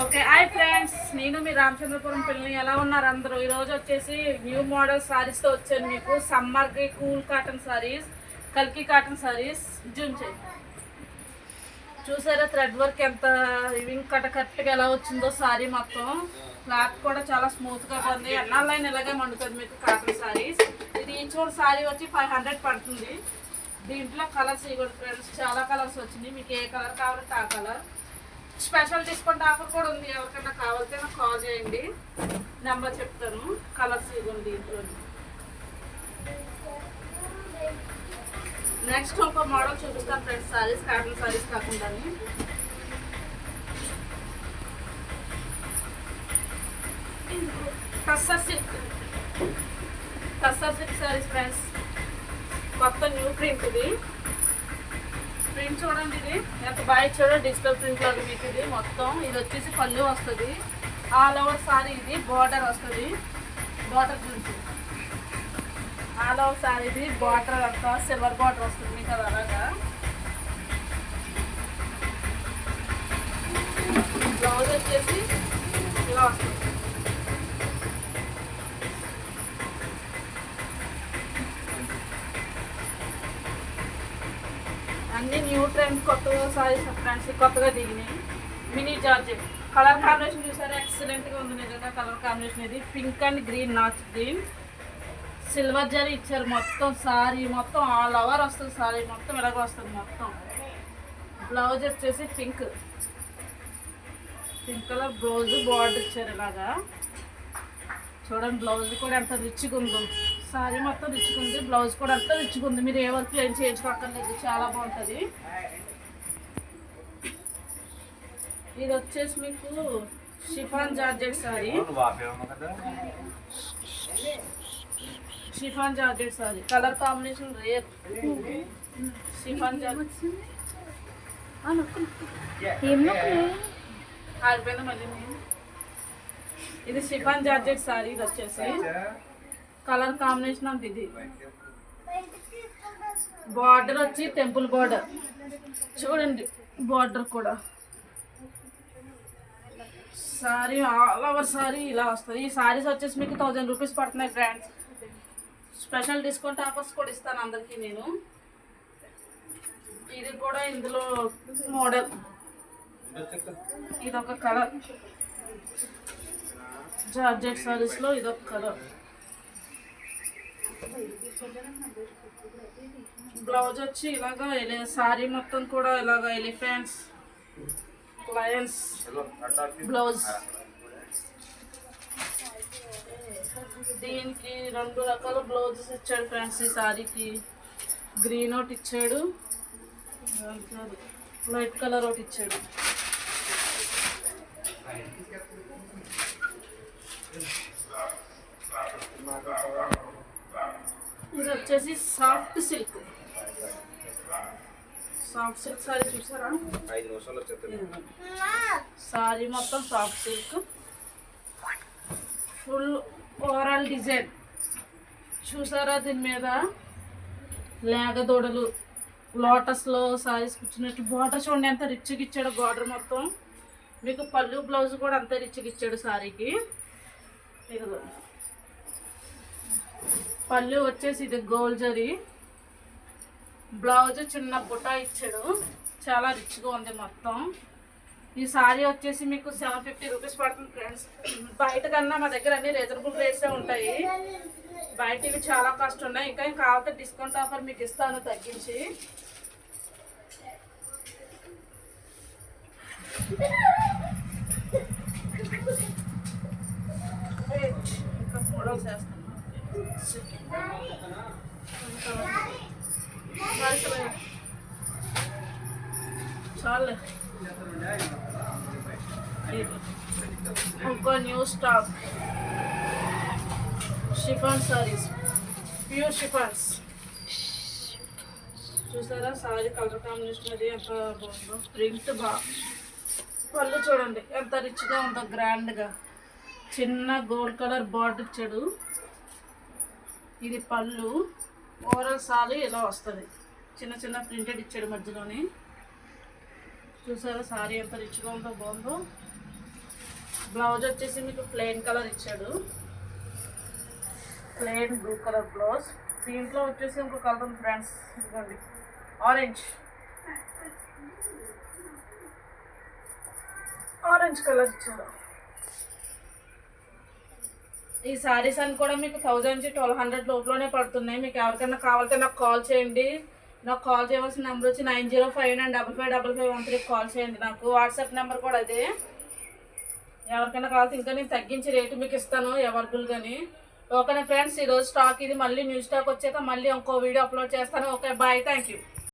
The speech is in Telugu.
ఓకే హాయ్ ఫ్రెండ్స్, నేను మీ రామచంద్రపురం పిల్లని. ఎలా ఉన్నారు అందరూ? ఈరోజు వచ్చేసి న్యూ మోడల్ సారీస్తో వచ్చాను మీకు. సమ్మర్కి కూల్ కాటన్ సారీస్, కల్కి కాటన్ సారీస్. జూమ్ చేయండి. చూసారా థ్రెడ్ వర్క్ ఎంత వివింగ్ కరెక్ట్గా ఎలా వచ్చిందో సారీ మొత్తం. క్లాత్ కూడా చాలా స్మూత్గా ఉంది. ఎన్నాళ్ళ లైన్ ఇలాగే మండుతుంది మీకు కాటన్ సారీస్. ఇది ఈచ్ వన్ సారీ వచ్చి 500 పడుతుంది. దీంట్లో కలర్స్ ఇవ్వండి ఫ్రెండ్స్, చాలా కలర్స్ వచ్చినాయి. మీకు ఏ కలర్ కావాలంటే ఆ కలర్. స్పెషల్ డిస్కౌంట్ ఆఫర్ కూడా ఉంది. ఎవరికైనా కావాలంటే నాకు కాల్ చేయండి, నెంబర్ చెప్తాను. కలర్స్ ఇవ్వండి దీంట్లో. నెక్స్ట్ ఒక మోడల్ చూపిస్తాను ఫ్రెండ్స్, సారీస్ కాటన్ సారీస్ కాకుండా. టస్సర్ సిల్క్ సారీస్ ఫ్రెండ్స్, కొత్త న్యూ ప్రింట్. ఇది ప్రింట్ చూడండి, ఇది ఎంత బాగా ఇచ్చాడో. డిజిటల్ ప్రింట్ లాగా మీకు ఇది మొత్తం. ఇది వచ్చేసి పళ్ళు వస్తుంది, ఆల్ ఓవర్ సారీ. ఇది బార్డర్ వస్తుంది, బార్డర్ గురించి ఆల్ ఓవర్ సారీ. ఇది బార్డర్ అంతా సిల్వర్ బార్డర్ వస్తుంది మీకు. అది అలాగా బ్లౌజ్ వచ్చేసి ఇలా వస్తుంది. అన్ని న్యూ ట్రెండ్ కొత్తగా సారీస్ ఫ్రెండ్స్, కొత్తగా దిగినాయి. మినీ జార్జెట్ కలర్ కాంబినేషన్ చూసారా, ఎక్సలెంట్గా ఉంది నిజంగా. కలర్ కాంబినేషన్ ఇది pink and green, notch green. Silver zari ఇచ్చారు మొత్తం. సారీ మొత్తం ఆల్ ఓవర్ వస్తుంది. సారీ మొత్తం ఇలాగ వస్తుంది మొత్తం. బ్లౌజ్ వచ్చేసి పింక్ కలర్ బ్లౌజ్, బార్డర్ ఇచ్చారు ఇలాగా. చూడండి బ్లౌజ్ కూడా ఎంత రిచ్గా ఉందో. సారీ మొత్తం రిచ్గా ఉంది, బ్లౌజ్ కూడా అంత రిచ్గా ఉంది. మీరు ఏ వర్క్ ఏం చేయించుకోక్కర్లేదు, చాలా బాగుంటుంది. ఇది వచ్చేసి మీకు chiffon georgette sari. Chiffon georgette sari colour combination rare. Chiffon georgette ఆగిపోయిందా మళ్ళీ. ఇది షిఫాన్ జార్జెట్ సారీ. ఇది వచ్చేసి కలర్ కాంబినేషన్ అంత. ఇది బార్డర్ వచ్చి టెంపుల్ బార్డర్ చూడండి, బార్డర్ కూడా. సారీ ఆల్ ఓవర్ సారీ ఇలా వస్తుంది. ఈ సారీస్ వచ్చేసి మీకు 1000 రూపీస్ పడుతున్నాయి ఫ్రెండ్స్. స్పెషల్ డిస్కౌంట్ ఆఫర్స్ కూడా ఇస్తాను అందరికీ నేను. ఇది కూడా ఇందులో మోడల్. ఇదొక కలర్ జార్జెట్ సారీస్లో, ఇదొక కలర్. బ్లౌజ్ వచ్చి ఇలాగా సారీ మొత్తం కూడా ఇలాగా ఎలిఫెంట్స్, లయన్స్ బ్లౌజ్. దీనికి 2 రకాల బ్లౌజెస్ ఇచ్చాడు ఫ్రెండ్స్. ఈ సారీకి గ్రీన్ ఒకటి ఇచ్చాడు, లైట్ కలర్ ఒకటి ఇచ్చాడు. ఇది వచ్చేసి సాఫ్ట్ సిల్క్ సారీ చూసారా. సారీ మొత్తం soft silk, full overall design చూసారా. దీని మీద లేగదోడలు, లోటస్లో సారీస్ కూర్చున్నట్టు. బార్డర్ చూడండి ఎంత రిచ్గా ఇచ్చాడు. బార్డర్ మొత్తం మీకు. పళ్ళు బ్లౌజ్ కూడా అంత రిచ్గా ఇచ్చాడు సారీకి. ఇదిగో పళ్ళు వచ్చేసి ఇది గోల్డ్ జరీ, బ్లౌజ్ చిన్న బుటా ఇచ్చాడు. చాలా రిచ్గా ఉంది మొత్తం. ఈ సారీ వచ్చేసి మీకు 750 రూపీస్ పడుతుంది ఫ్రెండ్స్. బయట కన్నా మా దగ్గర అన్ని రీజనబుల్ రేట్సే ఉంటాయి. బయట ఇవి చాలా కాస్ట్ ఉన్నాయి. ఇంకా కావాలంటే డిస్కౌంట్ ఆఫర్ మీకు ఇస్తాను తగ్గించి. ఇంకా మోడల్స్ వేస్తాను చాలే. ఇంకో new stock chiffon saris, pure chiffons. చూసారా సారీ కలర్ కాంబినేషన్ అది ఎంత బాగుందో. ప్రింట్ బాగా. పళ్ళు చూడండి ఎంత రిచ్గా ఉందో, గ్రాండ్గా. చిన్న గోల్డ్ కలర్ బార్డర్ ఇచ్చాడు. ఇది పళ్ళు. ఓవరాల్ సారీ ఇలా వస్తుంది. చిన్న చిన్న ప్రింటెడ్ ఇచ్చాడు మధ్యలోని. చూసారా సారీ ఎంత రిచ్గా ఉందో, బాగుందో. బ్లౌజ్ వచ్చేసి మీకు ప్లెయిన్ కలర్ ఇచ్చాడు, ప్లెయిన్ బ్లూ కలర్ బ్లౌజ్. దీంట్లో వచ్చేసి ఇంకో కలర్ ఉంది ఫ్రెండ్స్, ఇదిగోండి ఆరెంజ్ కలర్ ఇచ్చాడు. ఈ శారీస్ అని కూడా మీకు 1000 నుంచి 1200 లోపలనే పడుతున్నాయి. మీకు ఎవరికైనా కావాలంటే నాకు కాల్ చేయండి. నాకు కాల్ చేయవలసిన నెంబర్ వచ్చి 9059555513 కాల్ చేయండి. నాకు వాట్సాప్ నెంబర్ కూడా అదే. ఎవరికైనా కావాలంటే ఇంకా నేను తగ్గించి రేటు మీకు ఇస్తాను అవైలబుల్గాని. ఓకేనా ఫ్రెండ్స్, ఈరోజు స్టాక్ ఇది. మళ్ళీ న్యూ స్టాక్ వచ్చాక మళ్ళీ ఇంకో వీడియో అప్లోడ్ చేస్తాను. Okay, bye, thank you.